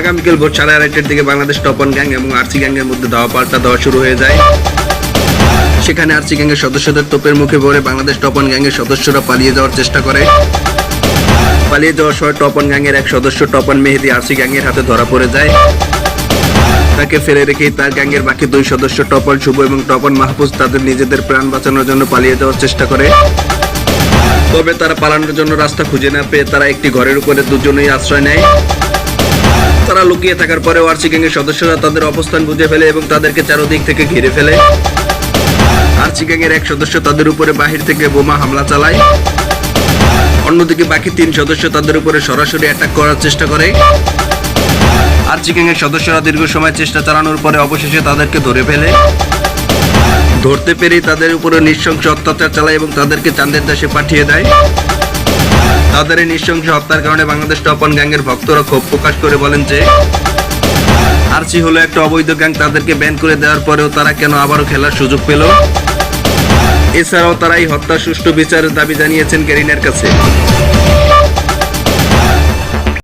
আগামীকাল ভোর 11:30টার দিকে বাংলাদেশ টপ ওয়ান গ্যাং এবং আরসি গ্যাংয়ের মধ্যে ধাওয়া পাল্টা দেওয়া শুরু হয়ে যায়। সেখানে আরসি গ্যাংয়ের সদস্যদের তোপের মুখে পড়ে বাংলাদেশ টপ ওয়ান গ্যাংয়ের সদস্যরা পালিয়ে যাওয়ার চেষ্টা করে। পালিয়ে যাওয়ার সময় টপ ওয়ান গ্যাংয়ের এক সদস্য টপ ওয়ান মেহেদি আরসি গ্যাংয়ের হাতে ধরা পড়ে যায়। তাকে ফেলে রেখেই তার গ্যাংয়ের বাকি দুই সদস্য টপ ওয়ান শুভ এবং টপ ওয়ান মাহফুজ তাদের নিজেদের প্রাণ বাঁচানোর জন্য পালিয়ে যাওয়ার চেষ্টা করে। তবে তারা পালানোর জন্য রাস্তা খুঁজে না পেয়ে তারা একটি ঘরের উপরে দুজনেই আশ্রয় নেয়। তারা লুকিয়ে থাকার পরেও আরসি গ্যাংয়ের সদস্যরা তাদের অবস্থান বুঝে ফেলে এবং তাদেরকে চারদিক থেকে ঘিরে ফেলে। আরসি গ্যাংয়ের এক সদস্য তাদের উপরে বাহির থেকে বোমা হামলা চালায়। অন্যদিকে বাকি তিন সদস্য তাদের উপরে সরাসরি অ্যাটাক করার চেষ্টা করে। আরসি গ্যাংয়ের সদস্যরা দীর্ঘ সময় চেষ্টা চালানোর পরে অবশেষে তাদেরকে ধরে ফেলে। ধরতে পেরেই তাদের উপরে নৃশংস অত্যাচার চালায় এবং তাদেরকে চাঁদের দেশে পাঠিয়ে দেয়। তাদের এই নৃশংস হত্যার কারণে বাংলাদেশ টপ ওয়ান গ্যাংয়ের ভক্তরা ক্ষোভ প্রকাশ করে বলেন যে আরসি হলো একটা অবৈধ গ্যাং, তাদেরকে ব্যান করে দেওয়ার পরেও তারা কেন আবারও খেলার সুযোগ পেল। এছাড়াও তারা এই হত্যার সুষ্ঠু বিচারের দাবি জানিয়েছেন গেরিনার কাছে।